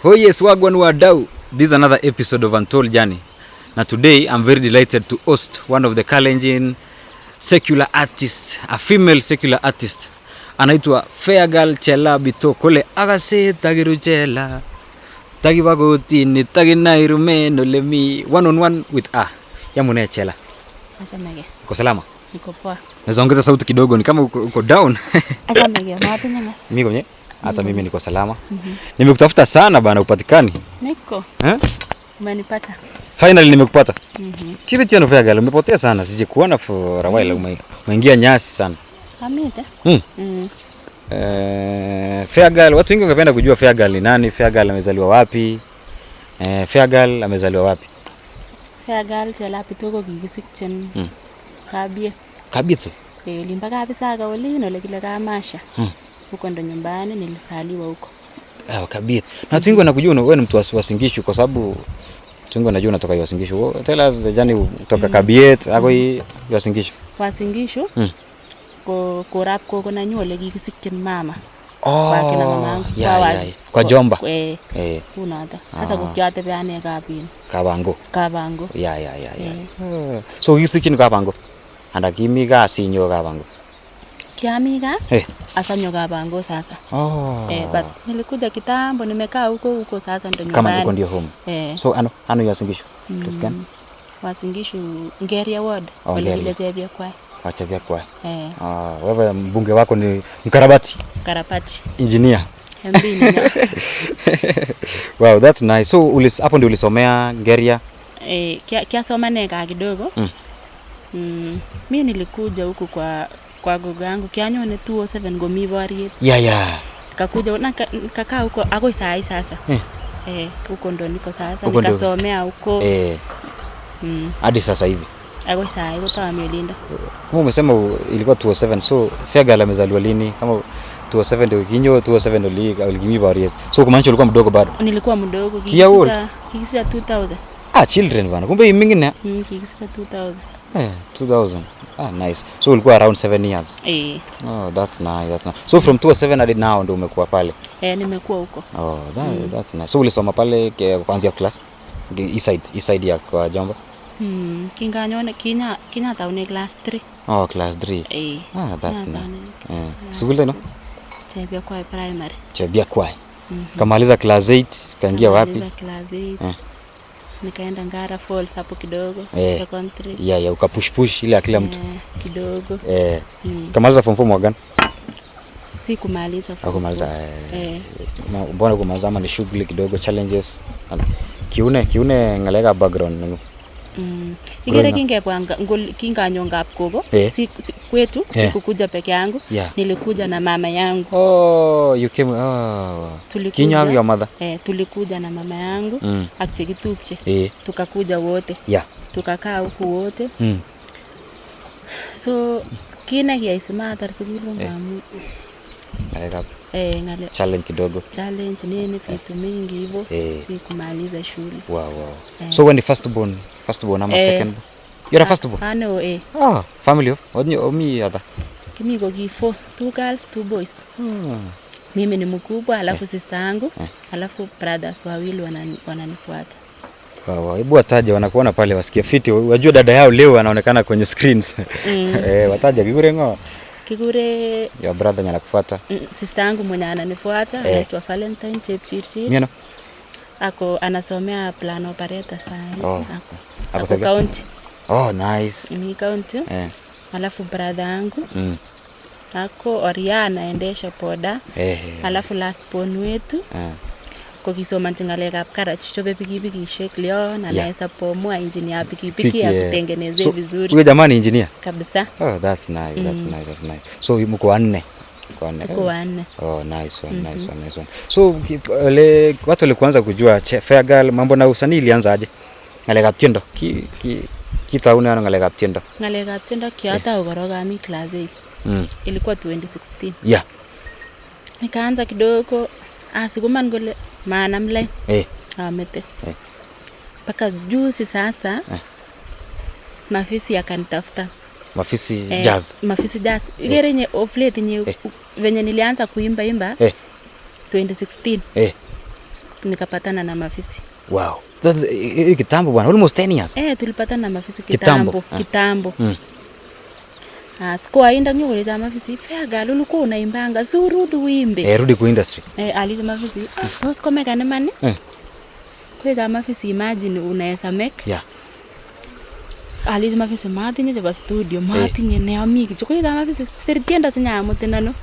Oh yes, wagwan wadau. This is another episode of Untold Journey. Now today I'm very delighted to host one of the Kalenjin secular artists, a female secular artist. Anaitwa Fairgirl Chela Bito kole agase tagiru chela. Tagibagoti ni taginairu meno lemi one on one with Yamune Chela. Asamege. Uko salama? Niko poa. Naweza ongeza sauti kidogo ni kama uko down. Asamege, wapi nyanga? Mimi kwenye? Hata mimi niko salama. Nimekutafuta sana bana upatikani. Niko. Umenipata. Finally nimekupata. Kipi tena Fairgirl, umepotea sana. Sije kuona for a while umeingia nyasi sana. Amita? Fairgirl, watu wengi wangependa kujua Fairgirl ni nani, Fairgirl amezaliwa wapi? Fairgirl amezaliwa wapi? Fairgirl Chela Bito ko kikisikchen Kabiet. Kabiet. Limba kabisa Olin ole kile Kamasha. Huko ndo nyumbani nilisaliwa huko. Kabiet. Na watu wengi wanakujua wewe ni mtu wa Uasin Gishu kwa sababu watu wengi wanajua unatoka Uasin Gishu. Tell us the journey kutoka Kabiet hako Uasin Gishu. Uasin Gishu. Ko rap ko na nyole kikisikchen mama. Kwa kina mamangu. Kwa Jomba. Unata. Sasa kukiate peane Kabango. Ya. So kikisikchen Kabango. Anda kimi ka sinyo Kabango. Kiamiga? Asanyo Kabango sasa. But nilikuja kitambo nimekaa huko sasa ndo nyumbani. Kama uko ndio home. So ano Uasin Gishu. Please can. Uasin Gishu Ngeria ward. Wale ile Chebia Kwai. Chebia Kwai. Wewe mbunge wako ni mkarabati. Karabati. Engineer. Mbini. Wow, that's nice. So hapo ndio ulisomea Ngeria? Kiasoma neka kidogo. Mimi nilikuja huku kwa gogo yangu kianyone 207 gomi bariet. Kakuja na kakaa huko ako sai sasa. Huko ndo niko sasa nikasomea huko. Hadi sasa hivi. Ako sai huko kama Melinda. Kama umesema ilikuwa 207, so Fairgirl amezaliwa lini? Kama 207 ndio kinyo 207 ndio aligimi bariet. So kumaanisha ulikuwa mdogo bado? Nilikuwa mdogo kikisa 2000. Children bana. Kumbe mingine? Kikisa 2000. 2000. Nice. So ulikuwa around 7 years. That's nice. So from 207 hadi now ndio umekuwa pale. Nimekuwa huko. That's nice. So ulisoma pale kuanzia class east side ya kwa Jomba? Kinganyone kinya taune class 3. Class 3. That's nice. Shule no? Chebia Kwai primary. Chebia Kwai. Kamaliza class 8 kaingia wapi? Class 8. Nikaenda Ngara Falls hapo kidogo, secondary. Ukapush ile kila mtu. Kidogo. Kamaliza form 4 mwaka gani? Si kumaliza form 4. Kumaliza. Mbona kumaliza ama ni shughuli kidogo, challenges? Kiune ngalega background. Igere kinganyonga hapo kwetu sikukuja peke yangu, nilikuja na mama yangu. You came. Kinyo have your mother? Tulikuja na mama yangu akchekitupche. Tukakuja wote. Tukakaa huku wote. So kina kiaisema tar sugulu ngamu. Ngale challenge kidogo. Challenge nini vitu mingi hivyo si kumaliza shule. Wow. So when the first born ama second? You're a first born? No. Family of? Me other? Kimi go 4, 2 girls, 2 boys. Mimi ni mkubwa alafu sister yangu, alafu brothers wawili wananifuata. Hebu wataje wanakuona pale wasikia fiti. Wajua dada yao leo anaonekana kwenye screens. Wataje Kigure ngo? Kigure ya brother anakufuata. Sister yangu mwenye ananifuata anaitwa Valentine Chepchirchir. Ako anasomea plan operator science. Ako county. Nice. Ni county. Alafu brother yangu ako Oria anaendesha poda. Alafu last born wetu kwa kisoma ngaleka Karach chobe pikipiki Leon anaweza pomua engineer pikipiki ya kutengenezea vizuri. Huyo jamani engineer kabisa. That's nice. That's nice. So mko wanne? Tuko wanne. Nice one. So watu walikuanza kujua Fairgirl mambo na usanii ilianza aje? Ngaleka Tiendo. Kitauni ana ngaleka Tiendo. Ngaleka Tiendo kiata ukoroga mi class 8. Ilikuwa 2016. Nikaanza kidogo sikuman gole maana mlai. Amete. Paka juzi sasa Mafisi akanitafuta. Mafisi jazz. Mafisi jazz. Igere nye oflate nye venye nilianza kuimba 2016. nikapatana na Mafisi. Wow. Sasa kitambo bwana, almost 10 years. Tulipatana na Mafisi kitambo. Sikuwa inda nyukuliza Mafisi, Fairgirl ulikuwa unaimbanga, si urudi uimbe. Rudi ku industry. Aliza Mafisi, boss komeka ne mani? Kweza Mafisi, imagine unaweza make. Yeah. Aliza Mafisi, matinye chaba studio, matinye ne amiki. Kweza Mafisi, seritienda sinya mutinano.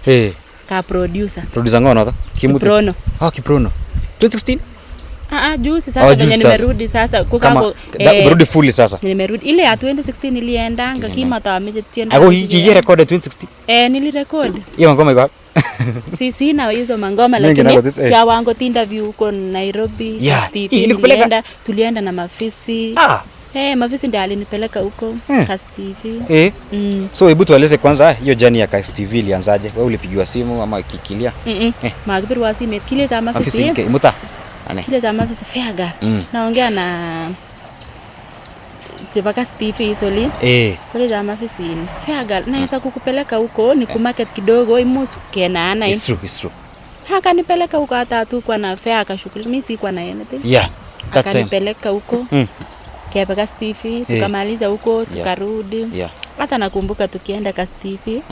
Ka producer. Producer ngono to? Kiprono. Kiprono. 2016? Juzi sasa venye nimerudi sasa kukako nimerudi fully sasa. Nimerudi ile ya 2016 niliendanga kimata ameje tienda. Ako hii record 2016? Nilirecord. Hiyo ngoma iko. Sina hizo mangoma lakini ya wango interview huko Nairobi, Steve. Tulienda na Mafisi. Mafisi ndiye alinipeleka huko Cast TV. So hebu tueleze kwanza hiyo journey ya Cast TV ilianzaje? Wewe ulipigiwa simu ama kikilia? Makipiru wa simu kile za Mafisi. Mafisi muta. Kile za Mafisi Fairgirl. Naongea na Chebaka Steve Isoli. Kile za Mafisi Fairgirl naweza kukupeleka huko ni kumarket kidogo imusu kenaana. It's true. Haka nipeleka huko hata tu kwa na fair akashughuli mimi si kwa na anything. Yeah. Akanipeleka huko. Chebaka Steve tukamaliza huko tukarudi. Hata nakumbuka tukienda Cast TV.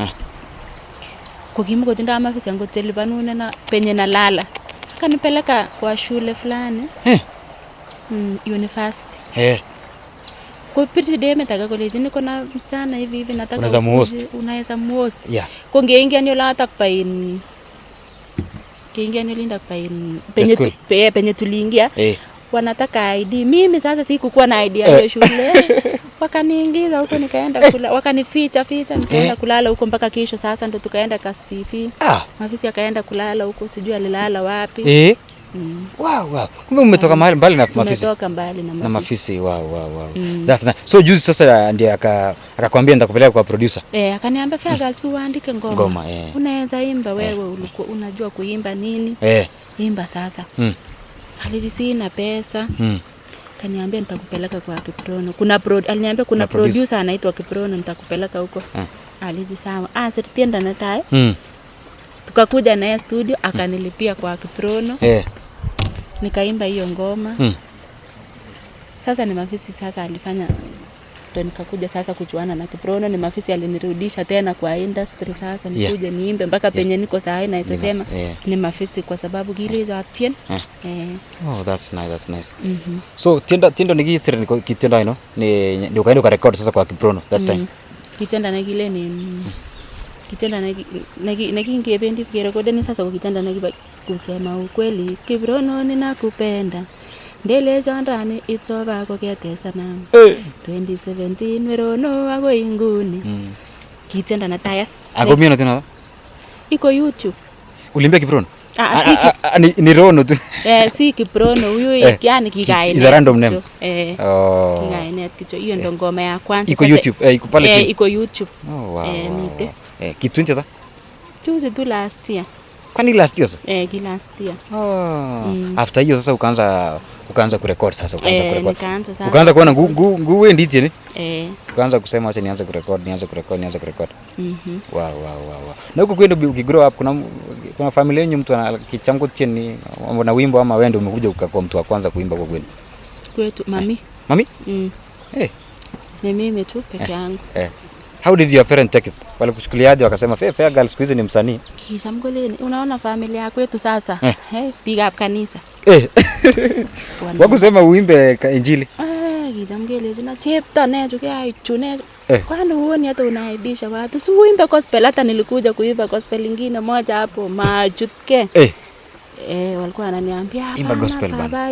Kukimuko tinda Mafisi yangu telibanune na penye na lala. Kanipeleka kwa shule fulani. University. Kwa pirti deme taka college niko na msichana hivi nataka unaweza muhost. Kwa ngeingia nyo la takpain. Kiingia nyo linda pain penye tuliingia. Wanataka ID. Mimi sasa sikukuwa na ID ya hiyo shule. Wakaniingiza huko nikaenda kula, wakanificha nikaenda kulala huko mpaka kesho sasa ndo tukaenda Cast TV. Mafisi akaenda kulala huko sijui alilala wapi. Wow. Kumbe umetoka mahali mbali na Mafisi. Umetoka mbali na Mafisi. Wow. That's nice. So juzi sasa ndiye akakwambia nitakupeleka kwa producer. Akaniambia Fairgirl uandike ngoma. Unaweza imba wewe ulikuwa unajua kuimba nini? Imba sasa. Alijisina pesa. Kaniambia nitakupeleka kwa Kiprono. Aliniambia kuna producer anaitwa Kiprono nitakupeleka huko. Alijisawa. Sitienda na tai. Tukakuja naye studio akanilipia kwa Kiprono. Nikaimba hiyo ngoma. Sasa ni Mafisi sasa alifanya ndo nikakuja sasa kuchuana na Kiprono. Ni Mafisi alinirudisha tena kwa industry sasa nikuje niimbe mpaka penye niko saa hii na isasema ni Mafisi kwa sababu gili za Tien. That's nice. So tiendo nigisiri niko kitendo ino ni ukaenda ka record sasa kwa Kiprono that time. Kitenda na gile ni kitenda na kingependi kurekodi ni sasa kwa kitenda na kusema ukweli Kiprono ninakupenda. Ndele jandani it's over koketesa na 2017 werono ago inguni. Kitenda na tayas. Ago mimi tena. Iko YouTube. Ulimbia Kiprono? Ni Rono tu. Si Kiprono huyu yani kigaine. Is a random name. Kigaine kicho hiyo ndo ngoma ya kwanza. Iko YouTube. Iko pale chini. Iko YouTube. Wow. Mite. Kitu nje ta? Juzi tu last year. Kwani last year? Last year. After hiyo sasa ukaanza kurecord sasa nikaanza sasa. Ukaanza kuona nguwe nditi ni? Ukaanza kusema acha nianze kurecord. Wow. Na huko kwenda ukigrow up kuna familia yenyu mtu anakichango cheni na wimbo ama wewe ndio umekuja ukakuwa mtu wa kwanza kuimba kwa kweli? Kwetu mami. Ni mimi tu peke yangu. How did your parents take it? Wale kuchukuliaje wakasema Fairgirl siku hizi ni msanii? Kisha mgoleni unaona familia yako yetu sasa. Big up kanisa. Wakusema uimbe injili. Kisha mgoleni zina chepta nejo kia chune. Kwani huoni hata unaibisha watu? Si uimbe gospel hata nilikuja kuimba gospel nyingine moja hapo majutke. Walikuwa wananiambia imba gospel bana.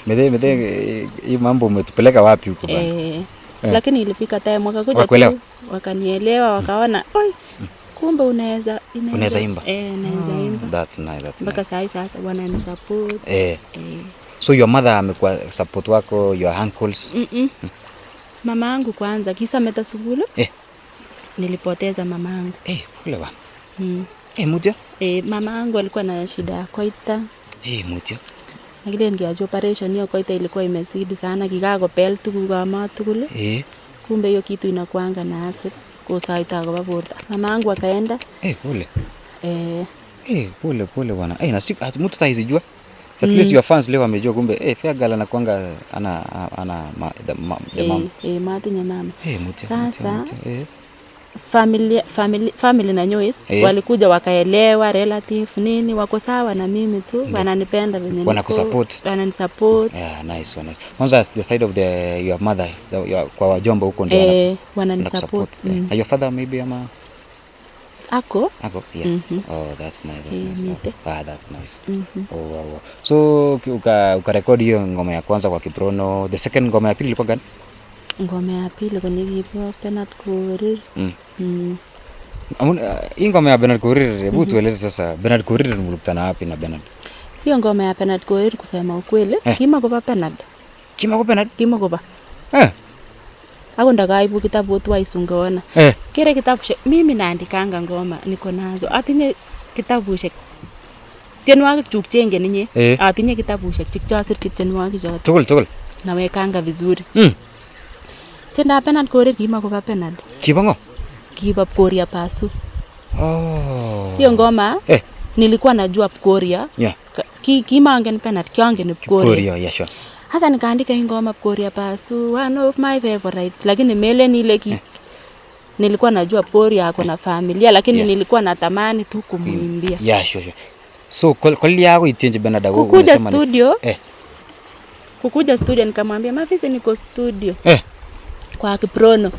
Mede hii mambo umetupeleka wapi huko bana? Lakini ilifika time wakakuja tu wakanielewa wakaona oi kumbe unaweza imba. Naweza imba. That's nice. Mpaka sasa wanani support. So your mother amekuwa support wako, your uncles? Mama yangu kwanza kisa metasugulu. Nilipoteza mama yangu. Kule bana. Mutio? Mama yangu alikuwa na shida ya koita. Mutio. Lakini ngiaje operation hiyo koita ilikuwa imezidi sana kikakopel tuguk kama tugul. Kumbe hiyo kitu inakuanga na acid kusaita kwa borta. Mama yangu akaenda. Pole. Pole bwana. Na siku mtu taizijua. At least your fans leo wamejua kumbe Fair Girl anakuanga the mom. Matinye mama. Mutia. Sasa family na Nyois walikuja wakaelewa, relatives nini wako sawa na mimi tu, wananipenda venye niko. Wananisupport. Yeah, nice. Kwanza the side of your mother, kwa wajomba huko ndio wananisupport. Your father maybe ama Ako? Yeah. Oh, that's nice. That's nice. Oh, wow. So ukarekodi hiyo ngoma ya kwanza kwa Kiprono. The second ngoma ya pili ilikuwa gani? Ngoma ya pili kwenye kipo Bernard Korir. Hii ngoma ya Bernard Korir, hebu tueleze sasa Bernard Korir mlikutana wapi na Bernard? Hiyo ngoma ya Bernard Korir kusema ukweli, kima kwa Bernard. Kima kwa. Ako ndakaibu kitabu twaisungaona. Kile kitabu mimi naandikanga ngoma niko nazo. Atinye kitabushek tienwogik chuk chengen inye. Atinye kitabushek chikchasirchi tienwogik choto. Tugul. Nawekanga vizuri. Tenda Bernard Korir kima kwa Bernard. Kiba ngo? Kiba Koria Pasu. Hiyo ngoma nilikuwa najua Koria. Yeah. Kima angen Bernard, kiangen Koria. Koria, yeah sure. Hasa nikaandika hii ngoma Koria Pasu, one of my favorite. Lakini mele ni nilikuwa najua Koria ako na familia, lakini nilikuwa natamani tu kumuimbia. Yeah, sure. So kwa yako itenje Bernard kukuja studio. Kukuja studio nikamwambia Mavisi niko studio. Kwa Kiprono.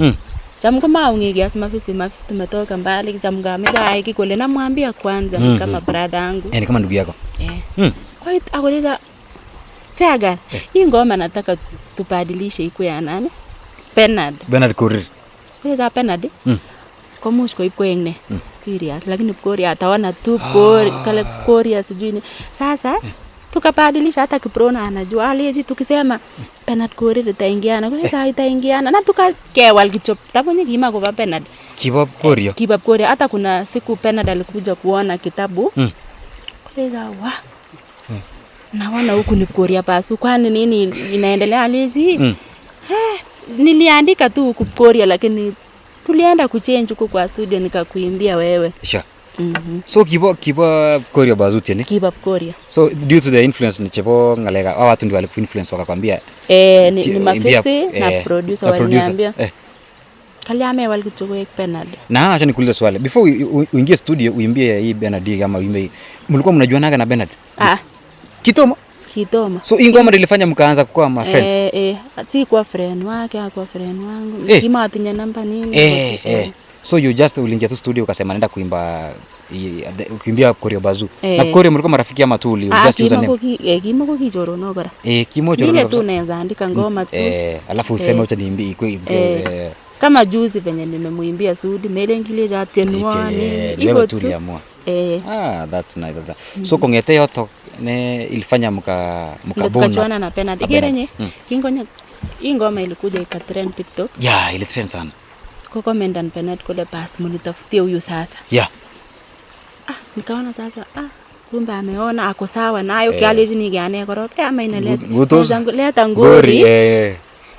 Jamu maungi ya Mavisi tumetoka mbali, jamu kameja aiki kule namwambia kwanza kama brother yangu. Ni kama ndugu yako. Kwa hiyo akoleza Fair Girl, hii ngoma nataka tubadilishe ikuwe ya nani? Bernard Korir. Kwa Bernard? Kwa mushko ipo yengne. Serious, lakini Koria ataona tu kale Koria sijui ni. Sasa tukabadilisha hata Kiprono anajua alezi tukisema Bernard Korir itaingiana. Kwa hiyo itaingiana na tukakewal kichop. Taponye kima kwa Bernard. Kibab Koria. Hata kuna siku Bernard alikuja kuona kitabu. Kwa hiyo naona huku ni Koria Pasu, kwani nini inaendelea alezi? Niliandika tu huku Koria, lakini tulienda kuchange huko kwa studio nikakuimbia wewe. Sure. So kiba Koria Pasu tena? Kiba Koria. So due to the influence ni chepo ngalega watu ndio walikuinfluence wakakwambia ni Mavisi na producer waliniambia. Kaliame walikuchukua Bernard. Na acha nikuulize swali. Before uingie studio uimbie hii Bernard kama uimbe. Mlikuwa mnajuanaga na Bernard? Kitomo. So hii ngoma ilifanya mkaanza kuwa ma friends. Si kwa friend wake, kwa friend wangu. Kima atinya namba nini? So you just uliingia tu studio ukasema naenda kuimbia Koria Pasu. Na Koria mlikuwa marafiki ama tu just use name? Kima ko kijoro no bara. Kimo joro. Ile tu naweza andika ngoma tu. Alafu useme acha niimbie kama juzi venye nimemuimbia Sudi melengilie ja tenwani. Iko tu liamua. That's nice. So kongete yoto ne ilifanya mkabona. Tukachuana na Bernard. Igerenye kingonya hii ngoma ilikuja ikatrend TikTok. Yeah, ile trend sana. Kwa comment and Bernard kule basi mnitafutie huyu sasa. Yeah. Nikaona sasa kumbe ameona ako sawa nayo kialezi nigane koroke ama inaleta leta ngori.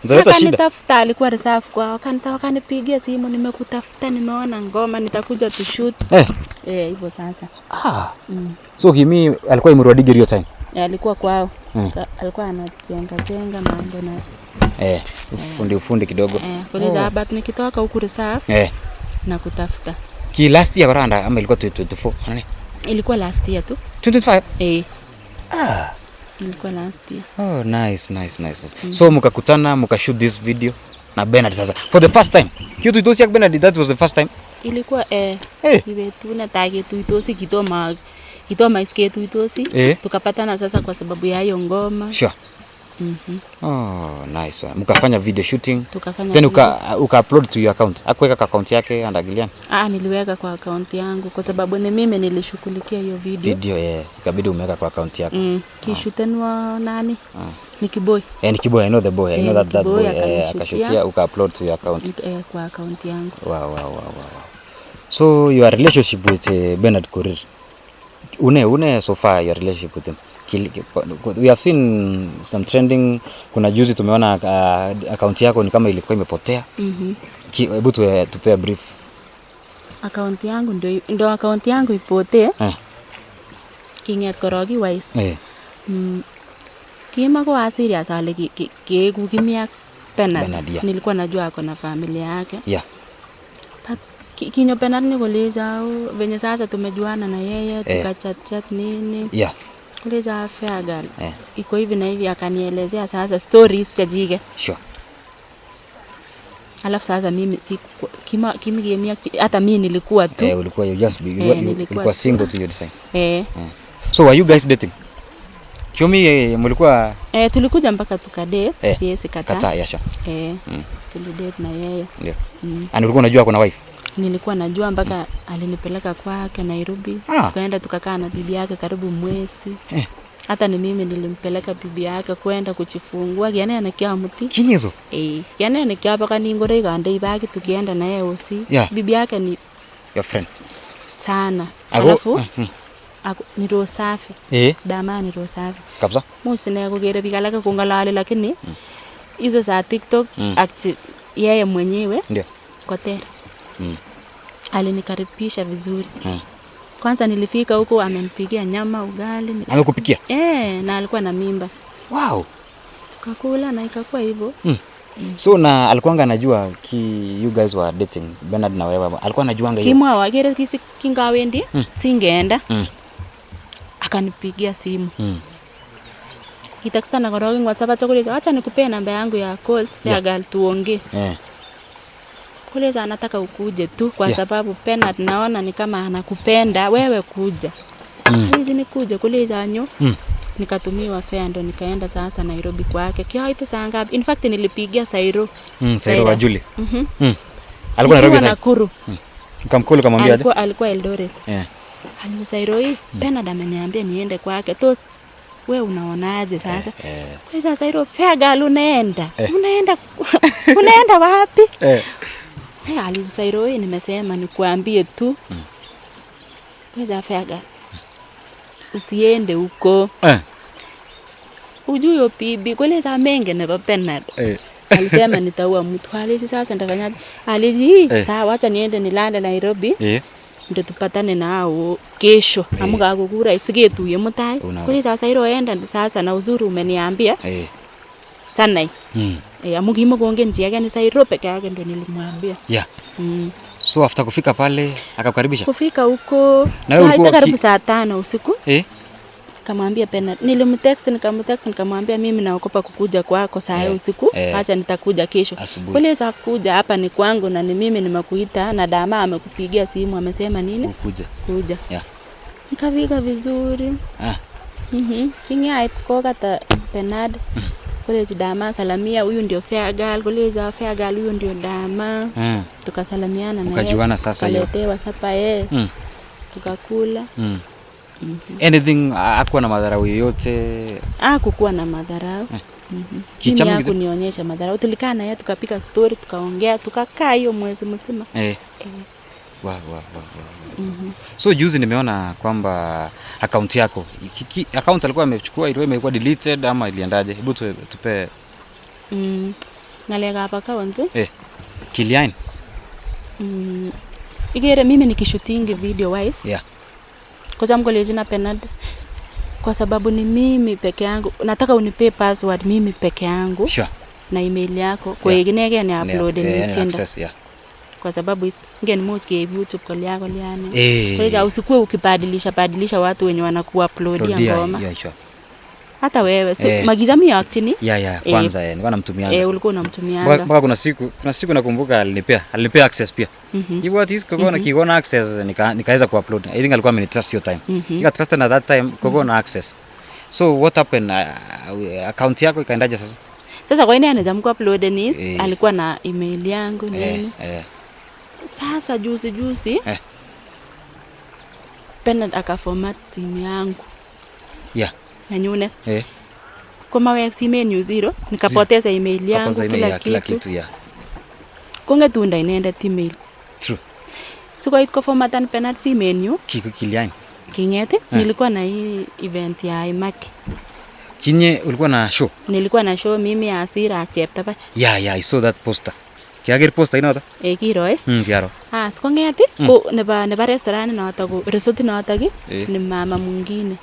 Nzaleta shida. Nitafuta alikuwa reserve kwa wakanipigia simu nimekutafuta nimeona ngoma nitakuja tu shoot. Hivyo sasa. So Kimi alikuwa imrudi hiyo time. Alikuwa kwao. Alikuwa anajenga mambo na ufundi kidogo. Kwa hiyo but nikitoka huku reserve na kutafuta. Ki last year koranda ama ilikuwa 2024 nani? Ilikuwa last year tu. 2025? Ilikuwa last year. Oh, nice. So mkakutana mkashoot this video na Bernard sasa for the first time. Kitu itosi ya Bernard, that was the first time. Ilikuwa iwe tu na tage tu itosi kitoma isike tu itosi. Tukapatana sasa kwa sababu ya hiyo ngoma. Sure. Oh, nice one. Mkafanya video shooting. Then uka-upload to your account. Hakuweka kwa account yake Andagilian? Niliweka kwa account yangu kwa sababu ni mimi nilishughulikia hiyo video. Ikabidi umeweka kwa account yako. Kishutenwa nani? Ni Kiboy. Ni Kiboy, I know the boy. I know that boy. Akashutia uka-upload to your account. Kwa account yangu. Wow. So your relationship with Bernard Korir. Une so far your relationship with him? We have seen some trending. Kuna juzi tumeona account yako ni kama ilikuwa imepotea. Hebu tupea brief. Account yangu ndio account yangu ipotee. Kinget korogi wise. Kima kwa serious ale keeku Kimi Bernard. Bernard, yeah. Nilikuwa najua ako na familia yake. Yeah. But kinyo Bernard nikuuliza venye sasa tumejuana na yeye tukachat nini. Yeah. Kuuliza fair girl. Iko hivi na hivi akanielezea sasa stories chajike. Sure. Alafu sasa mimi si Kimi hata mimi nilikuwa tu. Ulikuwa you just be ulikuwa single till you decide. So were you guys dating? Kimi mlikuwa tulikuja mpaka tukadate, siwezi kataa. Yeah, sure. Tulidate na yeye. Ndio. And ulikuwa unajua kuna wife? Nilikuwa najua mpaka alinipeleka kwake Nairobi. Tukaenda tukakaa na bibi yake karibu mwezi. Hata ni mimi nilimpeleka bibi yake kwenda kuchifungua kiana na kia muti. Kinyezo? Kiana na kia baka ningore kande ibaki tukienda na yeye usi. Bibi yake ni your friend sana. Alafu ni roho safi. Dama ni roho safi. Kabisa. Musine kugere bikalaka kungalale lakini hizo za TikTok yeye mwenyewe ndio Kotere. Alinikaribisha vizuri. Kwanza nilifika huko amenipigia nyama ugali. Amekupikia? Na alikuwa na mimba. Wow. Tukakula na ikakuwa hivyo. So na alikuwa anajua you guys were dating Bernard na wewe. Alikuwa anajuanga hiyo. Kimwa wagere kisi kingawendi singeenda. Akanipigia simu. Kitakista na korogi WhatsApp chakuliza acha nikupe namba yangu ya calls fair girl tuongee. Kuliza anataka ukuje tu kwa sababu Bernard naona ni kama anakupenda wewe kuja. Hizi nikuje kuliza anyo. Nikatumiwa fare ndo nikaenda sasa Nairobi kwake. Kiaite saa ngapi? In fact nilipigia Sairo. Sairo wa Julie. Alikuwa Nairobi sana. Nakuru. Nikamcall kamwambia aje? Alikuwa Eldoret. Aliza Sairo hii Bernard ameniambia niende kwake. Tos wewe unaonaje sasa? Kwa sasa Sairo fair girl unaenda. Unaenda wapi? Aliza Sairo hii nimesema nikuambie tu. Kwa fair girl usiende huko. Ujui bibi kueleza mengi na Bernard. Alisema nitaua mtu. Alizi sasa ndafanya. Alizi sawa acha niende nilande Nairobi. Ndio tupatane nao kesho. Amuka kukura isigetuye mutai. Kueleza Sairo enda sasa na uzuri umeniambia. Sana. Amuki mgonge njia gani Sairo peke yake ndio nilimwambia. So after kufika pale akakukaribisha? Kufika huko na karibu saa 5 usiku. Kamwambia Bernard nilimtext nikamwambia mimi naokopa kukuja kwako saa usiku. Acha nitakuja kesho. Kueleza kuja hapa ni kwangu na ni mimi nimekuita na dama amekupigia simu amesema nini? Kuja. Nikafika vizuri. Kingia iko kata Bernard. Kueleza dama salamia huyu ndio fair girl. Kueleza fair girl huyu ndio dama. Tukasalamiana na yeye. Ukajuana sasa hiyo. Kaletewa sapa tukakula. Anything hakuwa na madharau yoyote? Hakukuwa na madharau. Kichamu yako nionyesha madharau. Tulikaa na yeye tukapika story, tukaongea, tukakaa hiyo mwezi mzima. Wow. So juzi nimeona kwamba account yako, account alikuwa amechukua ile imekuwa deleted ama iliendaje? Hebu tupe. Nalega hapa account. Kilian. Igere mimi nikishooting video wise. Kwa sababu college na Bernard kwa sababu ni mimi peke yangu nataka unipe password mimi peke yangu na email yako kwa ingine ni upload ni tenda kwa sababu ngeni moja kwa YouTube kwa yako liani kwa hiyo usikue ukibadilisha watu wenye wanaku uploadia ngoma hata wewe magiza mimi actually kwanza nilikuwa namtumianga ulikuwa unamtumianga mpaka kuna siku nakumbuka alinipea access pia hivyo ati koko na kiona access nikaweza kuupload. I think alikuwa amenitrust your time nika trust na that time koko na access. So what happened? Account yako ikaendaje sasa kwa nini anaweza mkuupload ni alikuwa na email yangu nini sasa juzi Bernard akaformat simu yangu Nanyune. Kwa mawe email new zero nikapoteza email yangu kila kitu konge tunda inaenda email true so kwa iko format and penalty menu Kilian kinyete nilikuwa na hii event ya Imaki ulikuwa na show nilikuwa na show mimi Asira Cheptabach I saw that poster kiager poster inota kiroes kiaro sikongeti ko neba restaurant na watago resort na watagi ni mama mwingine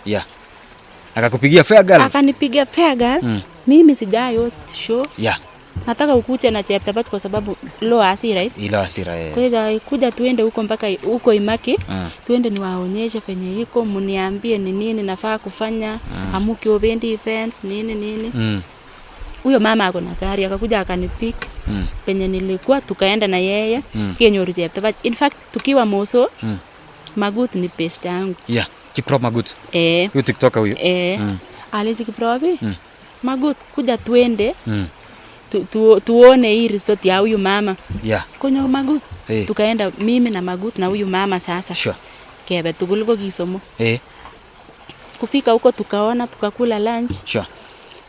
Akakupigia fair girl? Akanipigia fair girl. Mimi sijai host show. Yeah. Nataka ukuje na Cheptabat kwa sababu lo hasira hizi. Ilo hasira Kwa hiyo kuja tuende huko mpaka huko Imaki. Tuende niwaonyeshe penye iko, mniambie ni nini nafaa kufanya, amuki obendi events nini. Huyo mama ako na gari akakuja akanipick penye nilikuwa, tukaenda na yeye kenyoru Cheptabat. In fact tukiwa Moso, Magut ni best yangu. Yeah, Kiprop Magut. Huyo TikToker huyo. Alizi Kiprop. Magut kuja tuende. Tuone hii resort ya huyu mama. Yeah. Kwenye Magut. Tukaenda mimi na Magut na huyu mama sasa. Sure. Kebe tuguliko Kisomo. Kufika huko tukaona, tukakula lunch. Sure.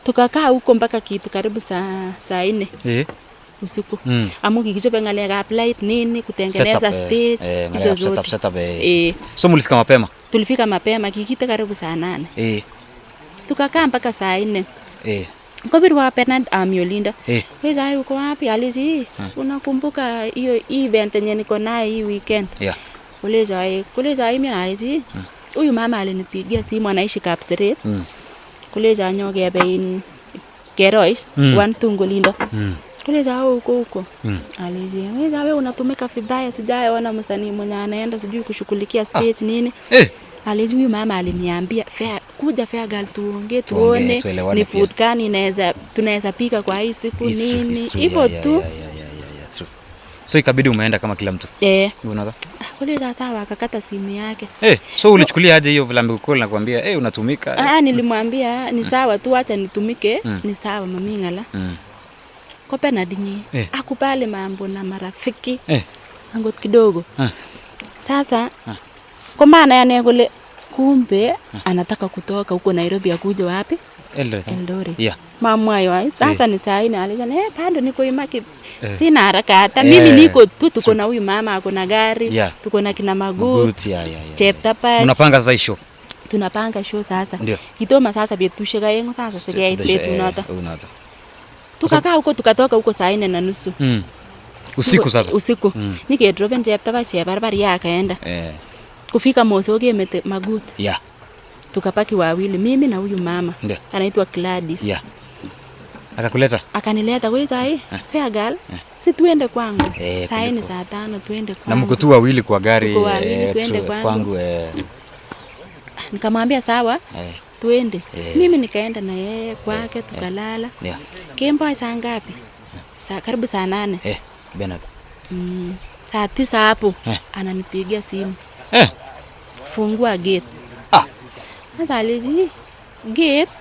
Tukakaa huko mpaka kitu karibu saa 4. Usiku. Amuki kichope ngalekab light nini, kutengeneza stage, hizo zote. Setup. So mulifika mapema? Tulifika mapema kikita karibu saa 8. Tukakaa mpaka saa 4. Kubirwa Bernard Amiolinda. Wewe uko wapi? Alizi, unakumbuka hiyo event yenye niko nayo hii weekend? Yeah. Kuleza mimi alizi. Huyu mama alinipigia simu, anaishi Kapseret. Kuleza nyogebe in Kerois, Wantungolinda. Kuleza huko. Alizi, wewe unatumika vibaya, sijaona msanii mwenye anaenda sijui kushughulikia stage nini. Alizi huyu mama aliniambia kuja fair girl tuongee tuone ni food gani tunaweza pika kwa hii siku nini. Hivyo tu. So ikabidi umeenda kama kila mtu. Unaona? Kuleza sawa, akakata simu yake. So ulichukulia aje hiyo vile ambikol nakwambia unatumika? Nilimwambia ni sawa tu, acha nitumike. Ni sawa mamingala. Kwa Bernardinyi akubali mambo na marafiki. Angot kidogo. Sasa kwa maana yani kule kumbe anataka kutoka huko Nairobi akuje wapi? Eldoret. Yeah. Mama yao sasa ni saa 4 alisema bado niko Imaki. Sina haraka hata mimi niko tu, tuko na huyu mama ako na gari, tuko na kina Magut. Cheptapat. Unapanga sasa show? Tunapanga show sasa. Kitoma sasa betushika yengo sasa sikia ile unata. Tukakaa huko tukatoka huko saa 4:30. Usiku sasa. Usiku. Nikedropen Cheptapat barabara yakaenda. Kufika Moso gemete Magut. Yeah. Tukapaki wawili, mimi na huyu mama. Anaitwa Gladys. Yeah. Akakuleta? Akanileta kwa hiyo fair girl. Si tuende kwangu. Saa 4 saa 5 tuende kwangu. Na mko tu wawili kwa gari tuende kwangu. Nikamwambia sawa. Tuende. Mimi nikaenda na yeye kwake tukalala. Kembo saa ngapi? Karibu saa 8. Bernard. Saa 9 hapo ananipigia simu. Fungua gate. Sasa alizi gate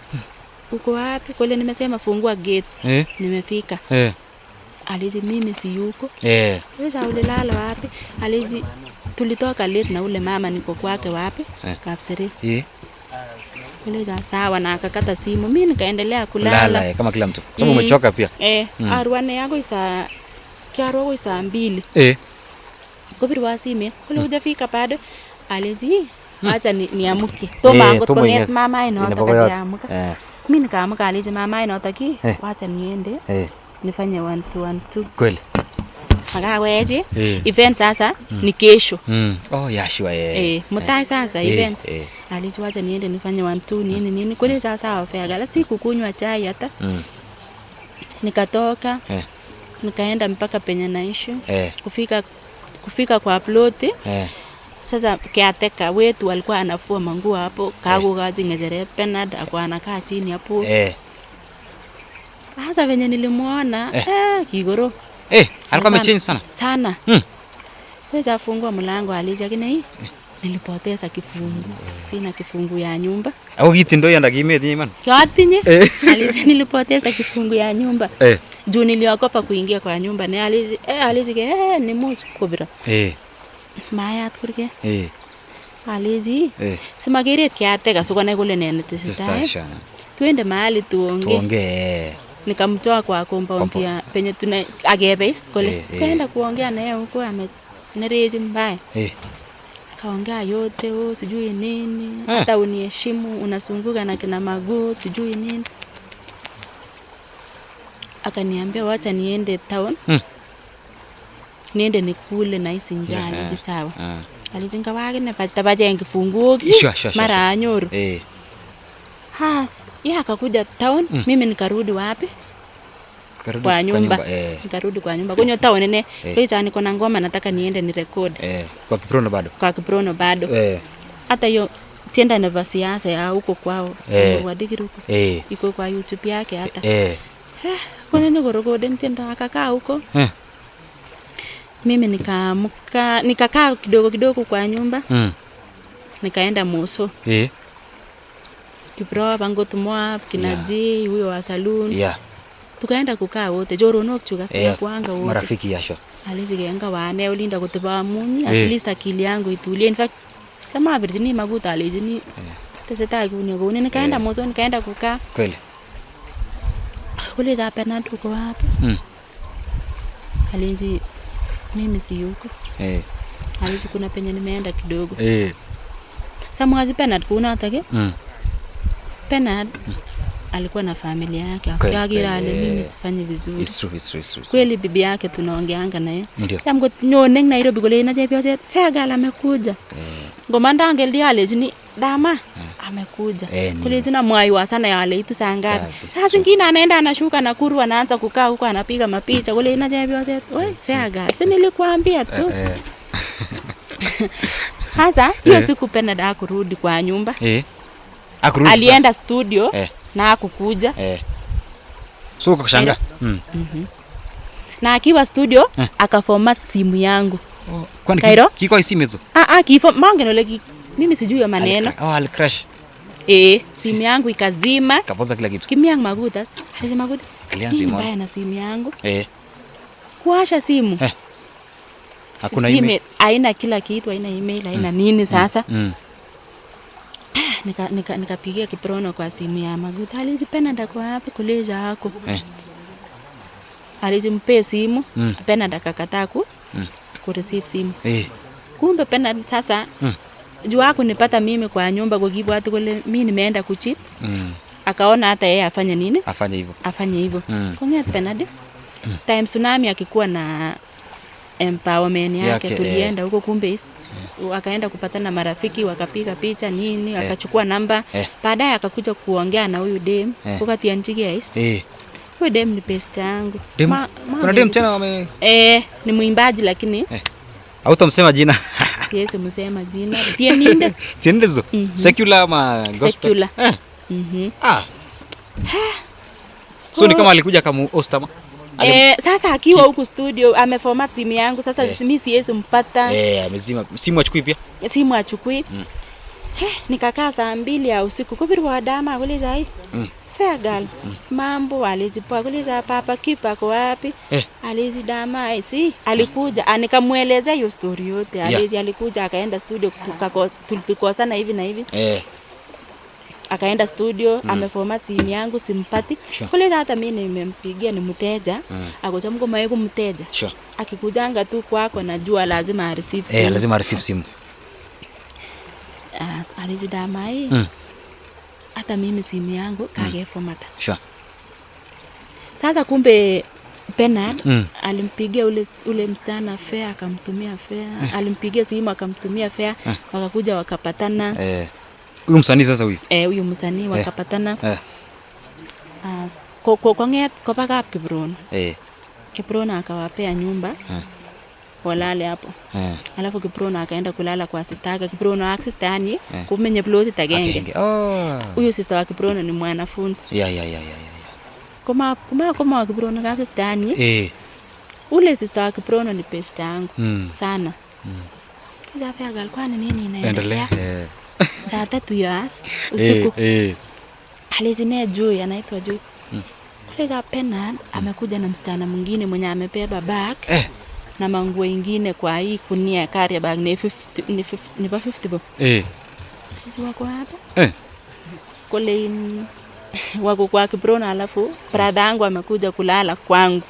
uko wapi? Kule nimesema fungua gate. Nimefika. Alizi mimi si yuko. Wewe ulilala wapi? Alizi tulitoka late na ule mama niko kwake wapi? Kapseret. Kule sawa na akakata simu. Mimi nikaendelea kulala kama kila mtu. Sababu umechoka pia. Arwane yako isa kiaro isa 2. Kubirwa simu. Kule hujafika bado. Alizi acha niamuke. Toma angot konget mama inataka kuamka. Mimi nikaamka alizi mama inataki acha niende. Nifanye 1 2 1 2. Kweli. Akaweje? Event sasa ni kesho. Oh yeah sure. Mutai sasa event. Alizi acha niende nifanye 1 2 nini. Kule sasa wafega siku kunywa chai hata. Nikatoka. Nikaenda mpaka penye naishi. Kufika kwa ploti. Sasa kiateka wetu alikuwa anafua manguo hapo, kago kazi ngezere Bernard alikuwa anakaa chini hapo. Sasa venye nilimuona kigoro. Alikuwa amechange sana. Sana. Sasa fungua mlango alija kile nilipoteza kifungu. Sina kifungu ya nyumba. Au hiti ndio yanda kimeti man. Kiatinye. Alija nilipoteza kifungu ya nyumba. Juu niliogopa kuingia kwa nyumba na alija ni musu kubira. Mayat kurke. Alizi. Simageret kiateka sokone kule nene tesita. Tuende mahali tuongee. Nikamtoa kwa compound ya penye tuna agebase kule. Kaenda kuongea naye huko amenereje mbaya. Kaongea yote sijui nini. Hata uniheshimu unasunguka na kina Magut sijui nini. Akaniambia wacha niende town. Niende nikule na hisi njaa ni sawa. Alizinga wake na patabaje ngifunguo mara anyoru. Yeye akakuja town, mimi nikarudi wapi? Kwa nyumba. Nikarudi kwa nyumba. Kwenye town nene, kwa niko na ngoma nataka niende ni record. Kwa Kiprono bado. Kwa Kiprono bado. Hata hiyo tienda na siasa ya huko kwao. Wadigi huko. Iko kwa YouTube yake hata. Kwa nini kurekodi tienda akakaa huko? Mimi nikakaa kidogo kwa nyumba. Nikaenda Moso. Kipro bango tumwa kinaji huyo wa saloon. Tukaenda kukaa wote joronok chuka kuanga wote. Marafiki yasho. Alijigenga wane ulinda kutiba munyi at least akili yangu itulie. In fact kama Virginia Maguta alijini teseta kuni nikaenda Moso nikaenda kukaa. Kweli. Kule za Bernard uko wapi? Alinji mimi si yuko. Alinji kuna penye nimeenda kidogo. Samwazi Bernard kuna atake? Bernard alikuwa na familia yake. Akagira ale mimi sifanye vizuri. It's true. Kweli bibi yake tunaongeanga naye. Yamgo nyone Nairobi kule na jepi ose Feagal amekuja. Ngoma ndange ndio alejini dama amekuja. Kule zina mwai wa sana yale itu saa ngapi. Sasa zingine anaenda anashuka Nakuru anaanza kukaa huko anapiga mapicha kule na jepi ose oi Feagal. Si nilikuambia tu. Sasa hiyo siku Bernard kurudi kwa nyumba. Alienda studio na hakukuja. So ukashanga. Na akiwa studio akaformat simu yangu. Kwani kiko simu hizo? Kifo mangeno leki mimi sijui ya maneno. Al crash. Simu yangu ikazima. Kapoza kila kitu. Kimya Maguta. Hazi Maguta. Kilianza mbaya na simu yangu. Kuasha simu. Hakuna email. Haina kila kitu, haina email, haina nini sasa. Nikapigia Kiprono kwa simu ya Maguta. Alijipenda ndako wapi kuleja hako. Alijimpe simu, Bernard akakataa ku receive simu. Kumbe Bernard sasa juu wako nipata mimi kwa nyumba kwa kibu watu kule mimi nimeenda kuchip. Akaona hata yeye afanye nini? Afanye hivyo. Kongea Bernard. Time tsunami akikuwa na empowerment yake tulienda huko kumbe akaenda kupatana marafiki wakapiga picha nini akachukua namba baadaye akakuja kuongea na huyu dem wakati anjigia huyu dem ni best yangu kuna dem tena wame ni muimbaji lakini hautamsema jina siwezi msema jina pia ninde tiendezo secular ama gospel so ni kama alikuja kama ostama. Sasa akiwa huku studio ameformat simu yangu sasa mimi siwezi mpata. Amezima simu achukui pia. Simu achukui. Nikakaa saa 2 ya usiku kubirwa dama kule zai. Feagal. Mambo alizipoa kule za papa kipa kwa wapi? Alizi dama alikuja nikamwelezea hiyo story yote. Alikuja akaenda studio tukakosana hivi na hivi. Akaenda studio ameformat simu yangu simpati. Kule hata mimi nimempigia ni mteja. Akocha mko maego mteja. Akikujanga tu kwako najua lazima receive simu. Lazima receive simu. Alijidama hata mimi simu yangu kage formata. Sasa kumbe Bernard alimpigia ule msichana fare akamtumia fare. Alimpigia simu akamtumia fare wakakuja wakapatana. Huyu msanii sasa huyu. Huyu msanii wakapatana. Konget kopaka Kiprono. Kiprono akawapea nyumba. Walale hapo. Alafu Kiprono akaenda kulala kwa sister yake. Kiprono sister yani kumenye ploti tagenge. Huyu sister wa Kiprono ni mwanafunzi. Koma Kiprono kaka sister yani. Ule sister wa Kiprono ni best yangu sana. Kaza Feagal kwani nini inaendelea? Saa 3 ya usiku. Alizine Joy anaitwa Joy. Kule za Bernard amekuja na msichana mwingine mwenye amebeba bag na manguo ingine kwa hii kunia carrier bag ni 50 bob. Wako hapa? Kule wako kwa Kiprono alafu brother yangu amekuja kulala kwangu.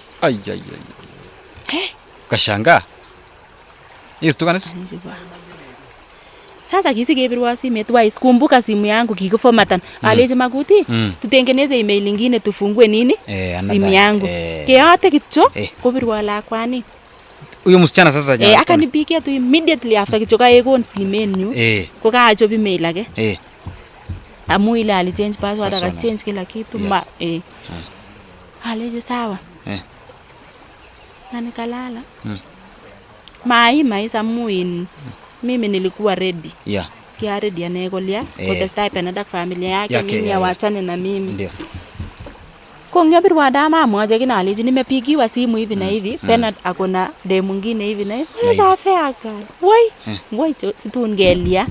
Kashanga. Tukanasu? Sasa kisikebirwa simu twice kumbuka simu yangu kikiformatan. Aleje Maguti tutengeneze email nyingine tufungue nini? Simu yangu. Keyote kicho kubirwa la kwani. Huyo msichana sasa jana. Akanipigia tu immediately after kichoka ekon simu yenu. Ko kaacho email age. Amu ile alichange password akachange kila kitu Aleje sawa. Na nikalala. Maisa muin. Mimi nilikuwa ready. Kia ready anegolia kutestai penada familia yake mimi awachane na mimi. Ndio. Kongepirwa dama amwaje kina aleje nimepigiwa simu hivi na hivi Penad akona de mwingine hivi na hivi. Sasa feka. Woi situngelia.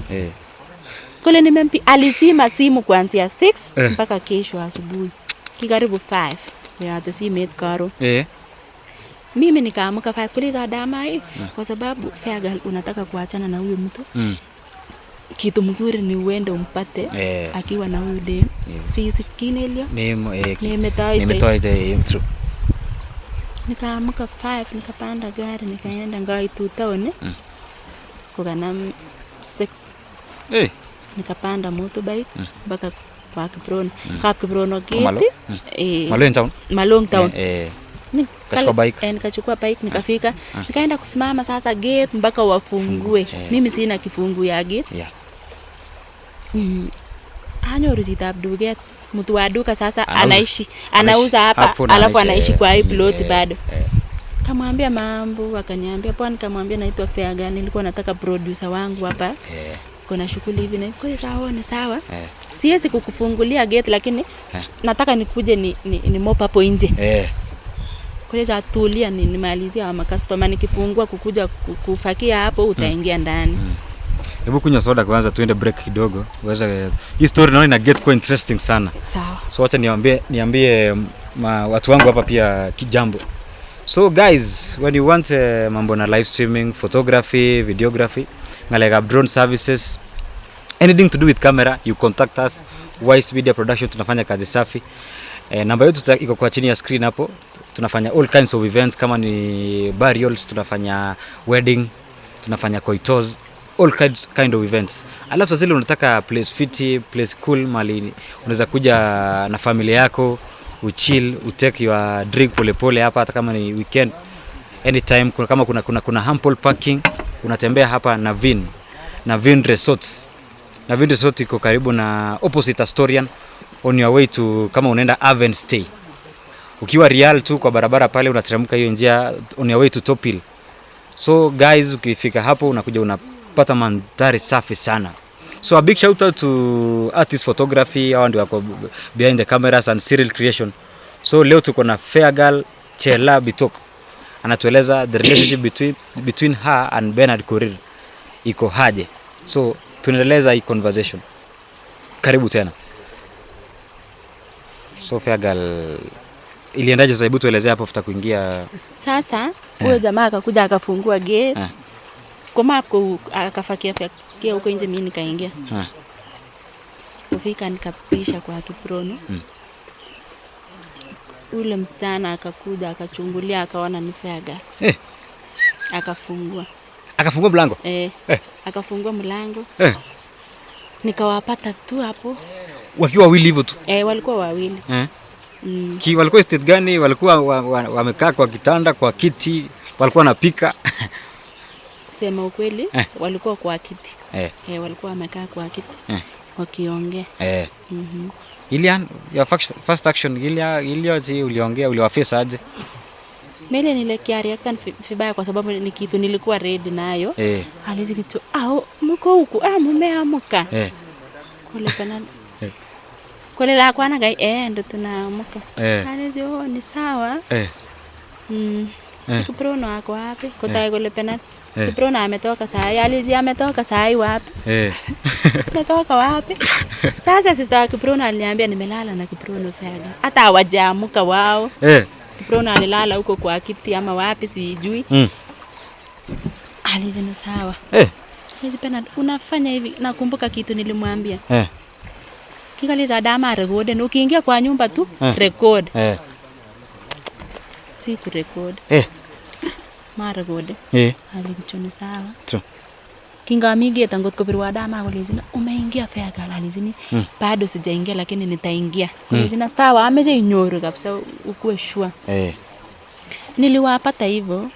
Kule nimempi alisima simu kuanzia 6 mpaka kesho asubuhi. Kikaribu 5. Ya simu karo. Mimi nikaamka 5 kuliza dama hii kwa sababu Fairgal unataka kuachana na huyo mtu. Kitu mzuri ni uende umpate akiwa na huyo dem. Si sikine ilio. Nimetoa true. Nikaamka 5 nikapanda gari nikaenda Ngai 2 town. Kugana 6. Nikapanda motorbike mpaka kwa Kiprono. Kwa Kiprono gate. Malong town. Nikachukua bike. Nikachukua bike nikafika. Nikaenda kusimama sasa gate mpaka wafungue. Mimi sina kifungu ya gate. Anyoru chitab duket. Mtu wa duka sasa anauza hapa alafu anaishi kwa hii plot bado. Kamwambia mambo akaniambia poa, nikamwambia naitwa Fairgal, nilikuwa nataka producer wangu hapa. Kuna shughuli hivi na kwa sawa ni sawa. Siwezi kukufungulia gate lakini nataka nikuje ni mop hapo nje. Kuja tulia nimalizia wa customer nikifungua kukuja kufakia hapo utaingia ndani. Hebu kunywa soda kwanza tuende break kidogo. Uweza hii story naona ina get quite interesting sana. Sawa. So acha niambie watu wangu hapa pia kijambo. So guys, when you want mambo na live streaming, photography, videography, like drone services, anything to do with camera, you contact us. Wise Media Production tunafanya kazi safi. Namba yetu iko kwa chini ya screen hapo. Tunafanya all kinds of events kama ni burials, tunafanya wedding, tunafanya koitos, all kind of events. Alafu sasa ile unataka place fiti, place cool mali unaweza kuja na familia yako, uchill, utake your drink pole pole hapa hata kama ni weekend. Anytime kama kuna ample parking, unatembea hapa Navin Resorts. Navin Resort iko karibu na opposite Astorian on your way to kama unaenda Aven Stay. Ukiwa Real tu kwa barabara pale unateremka hiyo njia on your way to Top Hill. So guys, ukifika hapo unakuja unapata mandhari safi sana. So a big shout out to artist photography, hao ndio wako behind the cameras and serial creation. So leo tuko na Fairgal Chela Bitok. Anatueleza the relationship between her and Bernard Korir iko haje. So tunaendeleza hii conversation. Karibu tena. So Fairgal, iliendaje sasa, hebu tuelezea hapo futa kuingia. Sasa huyo jamaa akakuja akafungua gate. Kwa mapo akafakia huko nje, mimi nikaingia. Kufika nikapisha kwa Kiprono. Ule msichana akakuja akachungulia akaona ni Fairgal. Akafungua mlango. Akafungua mlango. Nikawapata tu hapo. Wakiwa wawili hivyo tu. Walikuwa wawili. Walikuwa state gani? Walikuwa wamekaa kwa kitanda, kwa kiti, walikuwa wanapika. Kusema ukweli, walikuwa kwa kiti. Walikuwa wamekaa kwa kiti. Wakiongea. Ilian, your first action Ilioje uliongea, uliwaface aje? Mimi nilikia react vibaya kwa sababu ni kitu nilikuwa ready nayo. Alizi kitu, mko huku, mumeamka. Kule pana. Kule la kwana gai ndo tunaamka. Alizi ni sawa. Kiprono ako wapi? Kutaka kule pana. Kiprono ametoka saa hii. Alizi ametoka saa hii wapi? Ametoka wapi? Sasa sister Kiprono aliniambia nimelala na Kiprono Fairgal. Hata hawajaamka wao. Kiprono alilala huko kwa kiti ama wapi sijui. Alizi ni sawa. Hizi pena unafanya hivi, nakumbuka kitu nilimwambia. Kikaliza dama record, na ukiingia kwa nyumba tu record. Si ku record. Ma record. Alikichoni sawa. True. Kinga mingi tangot kopirwa dama kolizina umeingia Fairgal, alizini bado sijaingia lakini nitaingia. Kolizina sawa, ameje inyoru kabisa ukuwe sure. Niliwapata hivyo.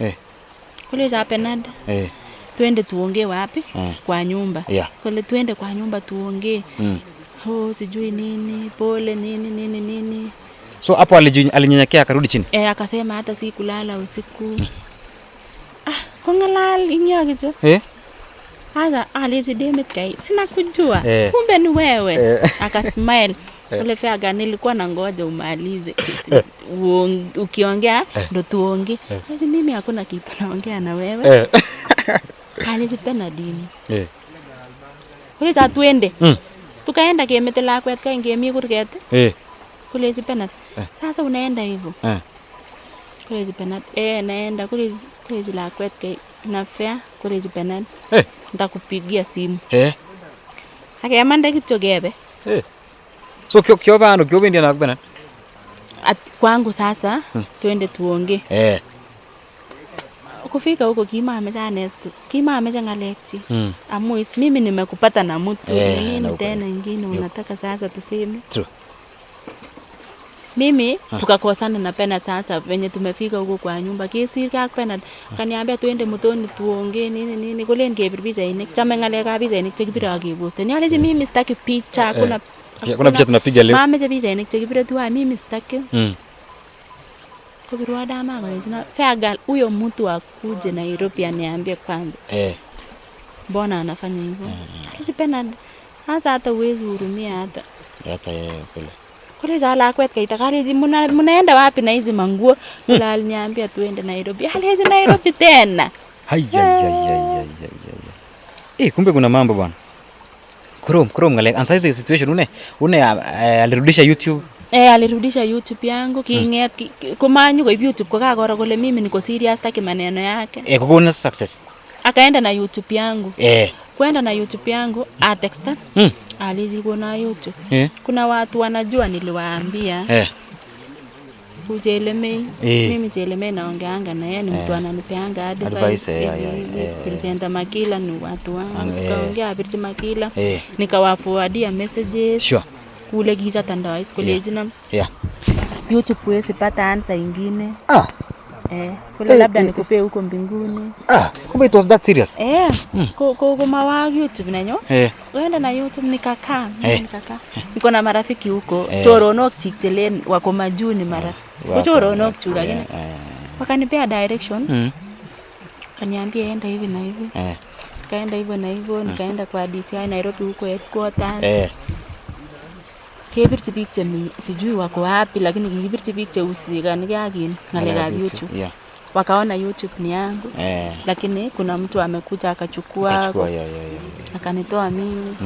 Kuliza Penad. Twende tuongee wapi? Kwa nyumba. Kule twende kwa nyumba tuongee. sijui nini, pole nini. So hapo alinyenyekea akarudi chini. Akasema hata si kulala usiku. Kongalal inyo kicho. Sasa alizidemit kai. Sina kujua. Kumbe ni wewe. Akasmile. Ule Feagal nilikuwa nangoja umalize. Ukiongea ndo tuongee. Sasa mimi hakuna kitu naongea na wewe. Alizipenda dini. Kule tuende. Tukaenda kemete lakwet ka ngemi kurget. Kule zipenda. Sasa unaenda hivyo. Kule zipenda. Naenda kule lakwet ka na fare kule zipenda. Nitakupigia simu. Akayamanda kityo gebe. So kioba ano kiobendi na kubena. Kwangu sasa tuende tuongee. Kufika huko kimameja honesto. Kimameja ngalekchi. Amu mimi nimekupata na mtu. Nini tena ingine unataka sasa tuseme? True. Mimi tukakosana na Penat sasa venye tumefika huko kwa nyumba. Kesi ka Penat kaniambia tuende mtoni tuongee nini. Kule ngebir pichainik. Chame ngalekab pichainik chekibire akiposte. Ni aleje mimi sitaki picha. Kuna picha tunapiga leo. Mama pichainik chekibire tu mimi sitaki. Kubirwa dama kwa Feagal huyo mtu akuje Nairobi aniambie kwanza. Mbona anafanya hivyo? Aleje Penat hasa hata uwezi hurumia hata yeye kule. Kule za lakwet kaita kale mnaenda wapi na hizi manguo? Kula aliniambia tuende Nairobi. Aleje Nairobi tena. Kumbe kuna mambo bwana. Chrome ngale ansa hizo situation une alirudisha YouTube. Alirudisha YouTube yangu kiinget kumanyu kwa YouTube kwa kakora kule mimi niko serious taki maneno yake. Kukuna success. Akaenda na YouTube yangu. Kwenda na YouTube yangu atexta. Alizi kuna YouTube. Kuna watu wanajua niliwaambia. Ujelemei. Mimi Jelemei naongeanga na yeye ni mtu ananipeanga advice. Presenta Makila ni watu wangu. Kaongea Birchi Makila. Nikawaforwardia messages. Sure. Kule giza tandao kule jina. YouTube huwezi pata answer ingine. Kule labda nikupe huko mbinguni. Kumbe it was that serious? Kwa mawagi YouTube nanyo. Wenda na YouTube nikakaa. Niko na marafiki huko. Choronok chiktelen wako majuni marafiki. Choronok chuga gani. Wakanipea direction. Kaniambia enda hivi na hivi. Kaenda hivyo na hivyo, nikaenda kwa DCI Nairobi huko headquarters. Kebirchi biik chemi sijui wako wapi lakini kibirchi biik cheusikani yake ngalekab YouTube. Wakaona YouTube ni yangu. Lakini kuna mtu amekuja akachukua. Akanitoa mimi.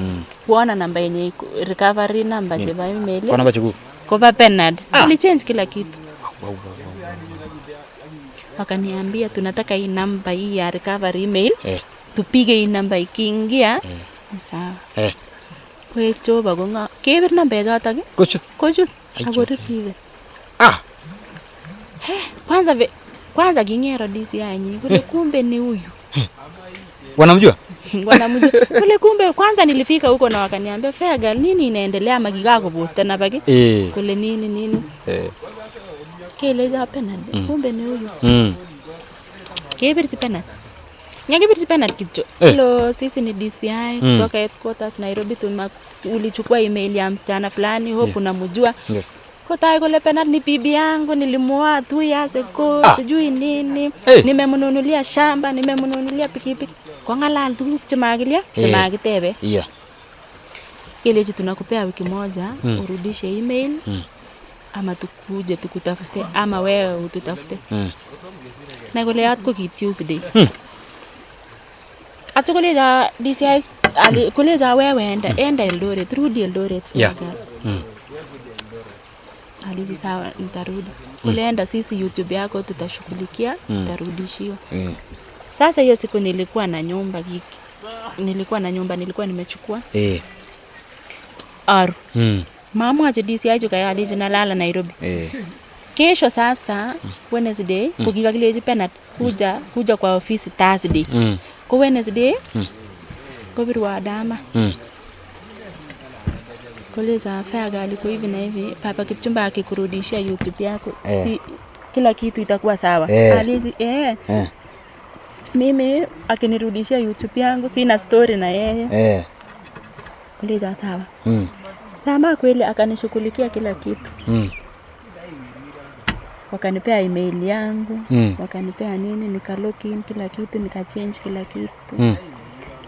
Kuona namba yenye recovery number jeba email. Kwa namba chukua. Kwa Penat. Nilichange kila kitu. Wakaniambia tunataka hii namba hii ya recovery email. Tupige hii namba ikiingia. Sawa. Kwek choba konga kebir namba chotok kochut ako receive. Kwanza kingero DCI nyi kule kumbe ni huyu. Wanamjua? Wanamjua. Kule kumbe kwanza nilifika huko na wakaniambia Feagal nini inaendelea magigako posta na baki. Kule nini. Kile za Penat kumbe ni huyu. Kebirchi Penat. Nyakibirchi Penat kicho. Hello, sisi ni DCI kutoka headquarters Nairobi ulichukua email ya msichana fulani hope unamjua. Kotai kule Penat ni bibi yangu nilimuoa 2 years ago sijui nini. Nimemnunulia shamba, nimemnunulia pikipiki. Kwa ngalal tuguk chemakilia, chemakitebe. Ile tunakupea wiki moja urudishe email ama tukuje tukutafute ama wewe ututafute. Na kule yatko ki Tuesday. Atukule za DCI kule za wewe enda Eldoret, rudi Eldoret. Alizi sawa nitarudi. Kule enda sisi YouTube yako tutashughulikia, tutarudishiwa. Sasa hiyo siku nilikuwa na nyumba nilikuwa nimechukua. Mama aje DCI joka alizi nalala Nairobi. Kesho sasa Wednesday kukikakileji Penat kuja kwa ofisi Thursday. Kwa Wednesday kubirwa dama. Kule za Feagal iko hivi na hivi Papa Kipchumba akikurudishia YouTube yako kila kitu itakuwa sawa. Alizi mimi akinirudishia YouTube yangu sina story na yeye. Kule za sawa. Rama kweli akanishughulikia kila kitu. Wakanipea email yangu, wakanipea nini, nika login kila kitu, nika change kila kitu.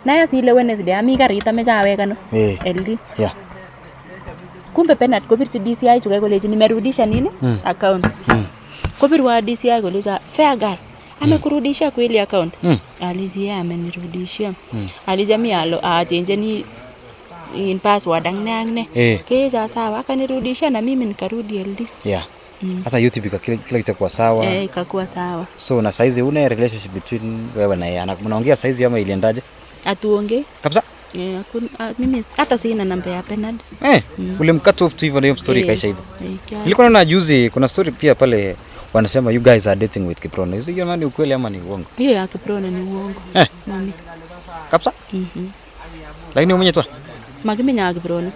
Nayo si ile Wednesday ami karit ame chaweka no. LD. Yeah. Kumbe Bernard kopirchi DCI chukai koleji nimerudisha nini account. Kopirwa DCI koleji fair girl. Amekurudisha kweli account. Alizi amenirudishia. Alijami alo change ni in password angne. Keja sawa akanirudisha na mimi nikarudi LD. Yeah. Sasa YouTube kila kitu kwa sawa. Ikakuwa sawa. So na saizi una relationship between wewe na yeye. Mnaongea saizi ama iliendaje? Atuongee. Kabisa? Mimi hata sina namba ya Bernard. Ule mkat off tu hivyo ndio story kaisha hivyo. Nilikuwa naona juzi kuna story pia pale wanasema you guys are dating with Kiprono. Hiyo ni ukweli ama ni uongo? Hiyo ya Kiprono ni uongo. Mami. Kabisa? Lakini mwenye tu Magimenya Kiprono.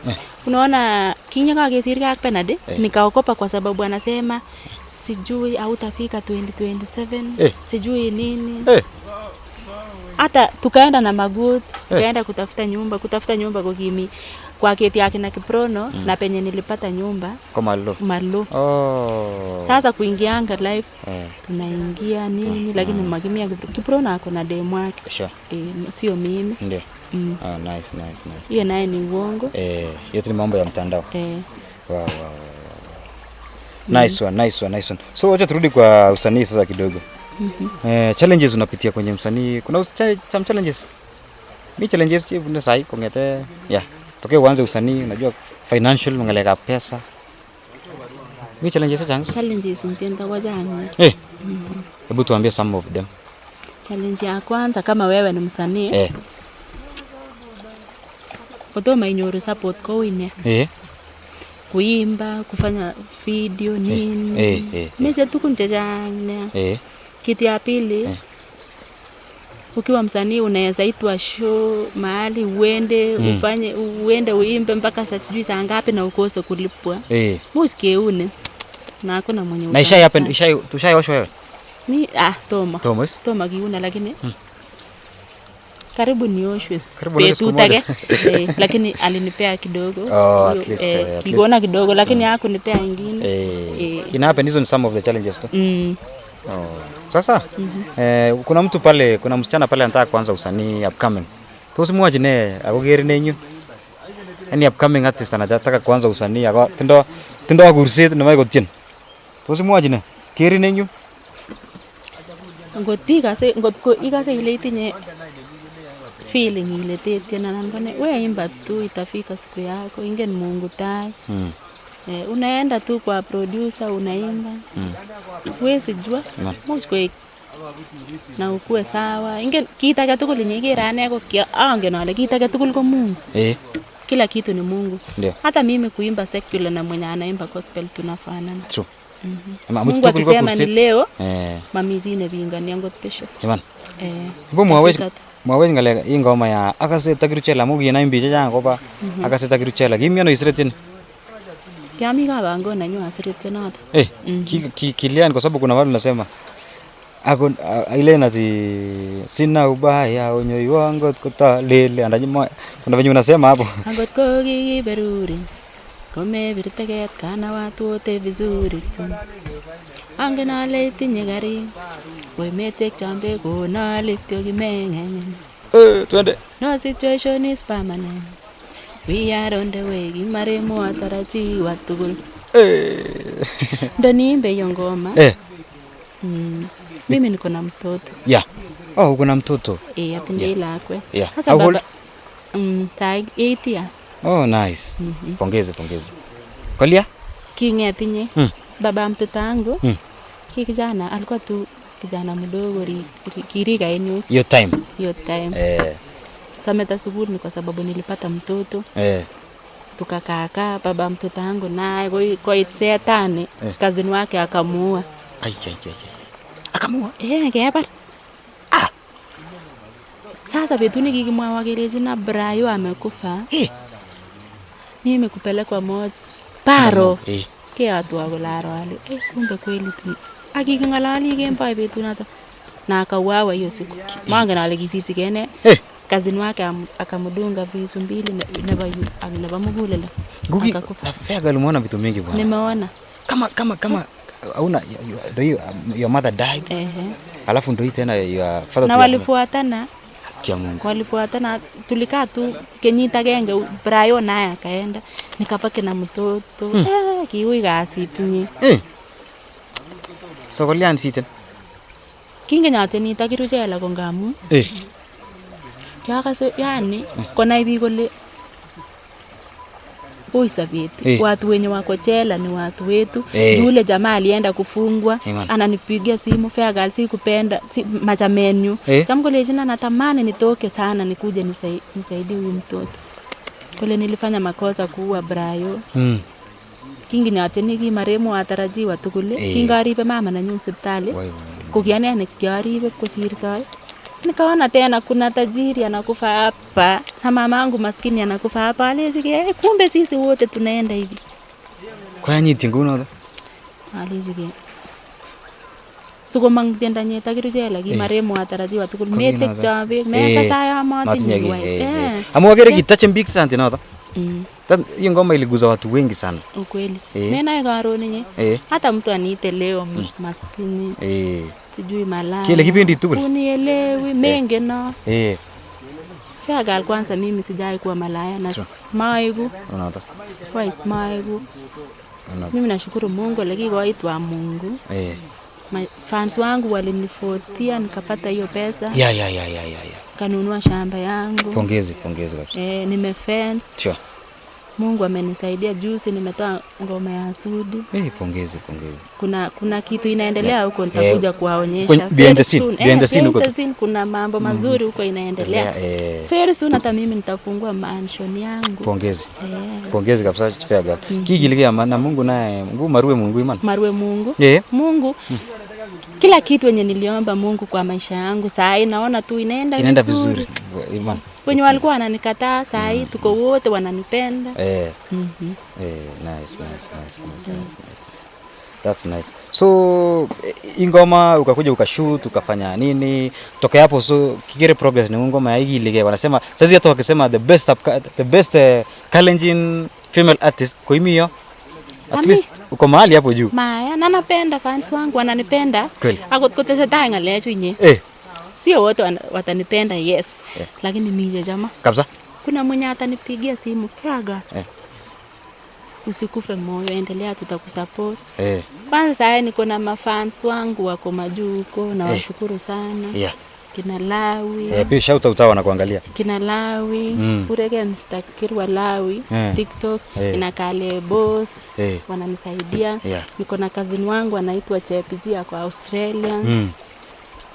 Unaona kinya kakesir ak Bernard nikaokopa kwa sababu anasema sijui hautafika 2027 sijui nini. Hata tukaenda na Magut, tukaenda kutafuta nyumba kwa kimi kwa keti yake na Kiprono na penye nilipata nyumba kwa Malo. Sasa kuingianga live tunaingia nini lakini Magimia Kiprono ako na demu wake. Sure. Sio mimi. Ndio. Nice. Hiyo naye ni uongo. Yote ni mambo ya mtandao. Wow. Nice one. So wacha turudi kwa usanii sasa kidogo. Challenges unapitia kwenye msanii. Kuna challenges. Mi challenges hivi ndio sahi kongete. Tokea uanze usanii unajua financial mangaleka pesa. Mi challenges ntienda wajani. Hebu tuambie some of them. Challenge ya kwanza kama wewe ni msanii. Kutoma inyoru support kwa wine. Kuimba, kufanya video nini. Meje tukunjejane. Kitu ya pili, ukiwa msanii unaweza itwa show mahali uende uimbe mpaka saa sijui saa ngapi na ukose kulipwa. Musikeune. Na hakuna mwenye na tushaiosha wewe? Mi Toma kiuna lakini karibu nioshwe petutake lakini alinipea kidogo. At least. Niliona kidogo lakini hakunipea ingine. Ina happen, hizo ni some of the challenges tu. Sasa kuna mtu pale, kuna msichana pale anataka kuanza usanii upcoming. Tusimwaje ne akogeri nenyu. Any upcoming artist anataka kuanza usanii tindo agurset na mai gotien. Tusimwaje ne keri nenyu. Ngotko ikase ile itinye feeling ile tena nambane wewe imba tu itafika siku yako, ingen Mungu tai. Unaenda tu kwa producer unaimba. Wewe sijua mwisho na ukue sawa. Ingen kitaka tukul nyekera neko ange na ale kitaka tukul kwa Mungu. Kila kitu ni Mungu. Hata mimi kuimba secular na mwenye anaimba gospel tunafanana. True. Mungu akisema ni leo mamizine vingania ngot pesho. Bo mwawe ngale ingoma ya akase takiruchela mugi na imbi jaja ngoba akase takiruchela gimiano isretin. Kiami kabango na nyo asirete nato. Kilian kwa sababu kuna watu nasema ako ile nati sina ubaya onyoi wangu kutalele andanyima kuna venye unasema hapo. Angot ko kiberuri kome birteket kana watu wote vizuri tu. Angen ale itinye gari we metek chambe ko na lift yokimengen. Twende. No situation is permanent. We are on the way. Maremo ataraji watugul. Ndo niimbe hiyo ngoma. Mimi niko na mtoto. Uko na mtoto? Atinye ilakwe. Sasa baba 8 years. Nice. Pongeze. Kolia? Kingetinye. Baba mtoto wangu. Kijana alikuwa tu kijana mdogo kirika news. Your time. Sameta sukuli ni kwa sababu nilipata mtoto. Tukakaa baba mtoto wangu naye kwa itsetane kazini wake akamuua. Akamuua? Ngepar. Sasa betuni kikimwawa kireji na Brayo amekufa. Mimi kupelekwa moto paro. Kiatu akolaro ali. Kumbe kweli tu. Akikingalali kempa betunato. Na akauawa hiyo siku. Manga na alikisisi kene. Cousin wake akamdunga visu 2 nebo mugulele. Ngugi, fair girl, umeona vitu mingi bwana. Nimeona. Kama hauna your mother died. Alafu ndio tena your father na walifuatana. Kia Mungu. Walifuatana, tulikaa tu kenyita genge Brian naye akaenda. Nikapake na mtoto. Kiui kasit nye. So kolian siten. Kingenyote nito kiruchela ko ngamu. Kiakase yani konai biik kole ui sabet. Watu wenye wako jela ni watu wetu. Yule jamaa alienda kufungwa, ananipigia simu, fair girl, sikupenda majamenyu. Jamu kolejina natamani nitoke sana nikuje nisaidie huyu mtoto. Kule nilifanya makosa kuua Brayo. Kinginyote niki maremo atarajiwa tukule. Kingaribe mama na hospitali. Kukiane nikiaribe kusirtoi. Nikaona tena kuna tajiri anakufa hapa na mamangu maskini anakufa hapa. Alizike kumbe sisi wote tunaenda hivi. Kwa nini tinguno? Alizike. Suko mangtenda nyeta kiruchela ki maremo atarajiwa tukul meche chabe mesa saya mati nyingwais. Amwagere kitache big sana tena. Hiyo ngoma iliguza watu wengi sana. Ukweli. Mimi naye garoni nye. Hata mtu aniite leo maskini. Sijui malaya. Kile kipindi tu. Unielewi mengi na. Fair girl, kwanza mimi sijai kuwa malaya na maigu. Unaona? Kwa maigu. Mimi nashukuru Mungu lakini kwaitwa Mungu. Fans wangu walinifuatia nikapata hiyo pesa. Kanunua shamba yangu. Pongezi kabisa. Nimefence. Sure. Mungu amenisaidia juzi nimetoa ngoma ya Sudi. Pongezi. Kuna kitu inaendelea huko nitakuja kuwaonyesha. Behind the scene huko. Kuna mambo mazuri huko inaendelea. Very soon hata mimi nitafungua mansion yangu. Pongezi kabisa fair girl. Kigilige na Mungu naye Mungu Mungu imani. Mungu. Mungu. Kila kitu yenye niliomba Mungu kwa maisha yangu saa hii naona tu inaenda vizuri. Imani. Wenye walikuwa wananikataa saa hii tuko wote wananipenda. Nice. That's nice. So ingoma ukakuja ukashoot ukafanya nini? Toka hapo so kigere progress ni ngoma ya Igilige wanasema sasa hata wakisema the best Kalenjin female artist kwa hiyo at least uko mahali hapo juu. Maya na napenda fans wangu wananipenda. Akotese tanga lecho nye. Sio wote watanipenda lakini mimi jamaa kabisa. Kuna mwenye atanipigia simu Fraga. Usikufe moyo, endelea tutakusupport. Kwanza sasa niko na mafans wangu wako majuu huko na washukuru sana. Kina Lawi. Pia shout out wana kuangalia. Kina Lawi, urege Mr. Kirwa Lawi, TikTok, inakale boss, wananisaidia. Niko na cousin wangu anaitwa Chepiji kwa Australia.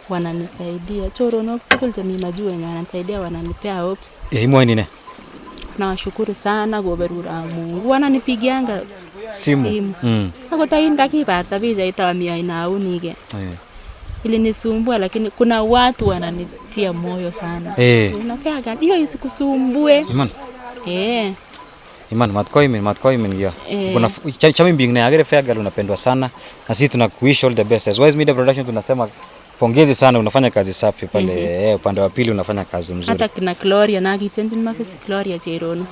Wananisaidia. Choro no tukul jamii majuu wenye wananisaidia wananipea hopes. Imo nini? Nawashukuru sana goberura Mungu. Wananipigianga simu. Sako tainda kipata visa itamia inaunige. Ili nisumbua lakini kuna watu wananitia moyo sana. Unafika hiyo isikusumbue. Iman matkoimen hiyo. Kuna chami mbing na agere fair girl unapendwa sana na sisi tunakuwish all the best. As Wise Media Production tunasema pongezi sana, unafanya kazi safi pale. Upande wa pili unafanya kazi mzuri. Hata kina Gloria na kitendo mafisi Gloria Cherono.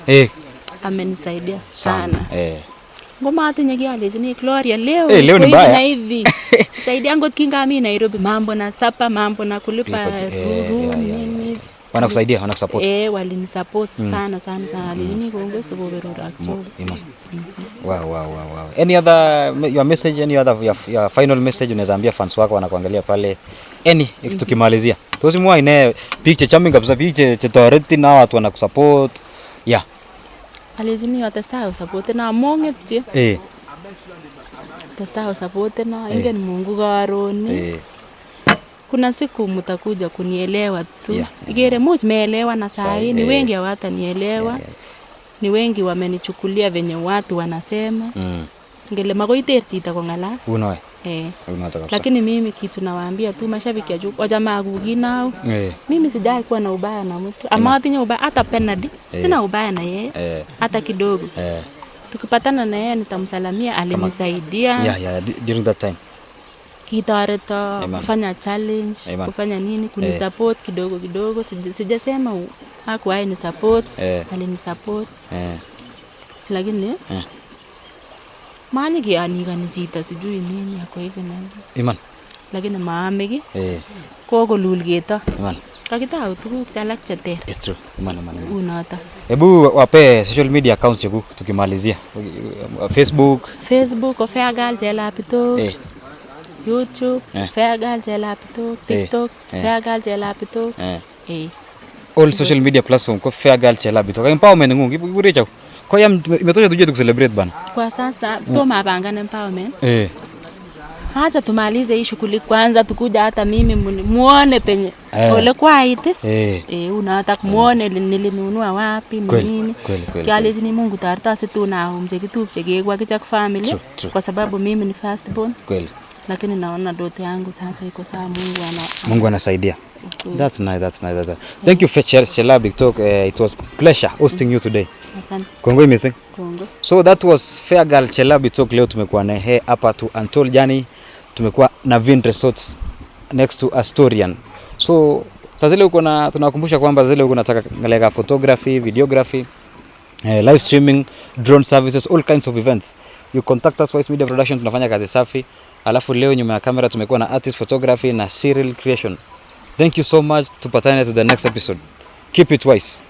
Amenisaidia sana. Ngoma hata nyegi aleje ni Gloria leo ni mbaya. Na hivi. Saidia ngo kinga mimi Nairobi mambo na sapa mambo na kulipa room. Wanakusaidia, wanakusupport. Walinisupport sana. Alini kuongoza goberura Oktoba. Wow. Any other your message, your final message unaweza ambia fans wako wanakuangalia pale? Tukimalizia. Tosimwa ine picture chami kabisa, picture chetoreti na watu wanakusupport. Alezini watastao support na mongetio. Tastao support na ingeni Mungu garoni. Kuna siku mtakuja kunielewa tu. Igere much meelewa na saa hii ni wengi hawatanielewa. Ni wengi wamenichukulia venye watu wanasema. Ngele magoiterchita kwa ngala. Unoe. Lakini mimi kitu nawaambia tu mashabiki wa jamaa kuginao. Mimi sijai kuwa na ubaya na mtu. Ama atinye ubaya hata penadi. Sina ubaya na yeye. Hata kidogo. Tukipatana na yeye nitamsalamia, alinisaidia. During that time. Kitareto kufanya challenge, kufanya nini, kunisupport kidogo kidogo. Sijasema hakuwahi ni support, alini support. Lakini maani kianikani chito sijui nini ako hivi na hivi. Iman. Lakini maameki kokolul keto. Iman. Kakitau tuguk alak che ter. It's true. Iman. Unoto. Hebu wape social media accounts chako tukimalizia. Facebook ko Fair Girl Chelabitok. YouTube Fair Girl Chelabitok. TikTok Fair Girl Chelabitok. All social media platform ko Fair Girl Chelabitok. Empowerment ngungu ibure chao. Kwa hiyo imetosha tuje tucelebrate bana. Kwa sasa tumapanga empowerment. Acha tumalize hii shughuli kwanza, tukuja hata mimi muone penye ole kwa itis. Unataka muone nilinunua wapi nini. Kialezi ni Mungu tartasi tu na umje kitupche kegwa kichak family kwa sababu mimi ni first born. Kweli. Lakini naona ndoto yangu sasa iko sawa, Mungu anasaidia. That's nice. Thank you for Chelabitok. It was pleasure hosting you today. Asante. Kongo imesing. Kongo. So that was Fair Girl Chelabitok. Leo tumekuwa na hapa to Untold Journey. Tumekuwa na Vin Resorts next to Astorian. So sasa zile uko na tunakumbusha kwamba zile uko nataka ngalega photography, videography, live streaming, drone services, all kinds of events. You contact us Wise Media Production, tunafanya kazi safi. Alafu leo nyuma ya kamera tumekuwa na artist photography na serial creation. Thank you so much. Tupatane to the next episode. Keep it wise.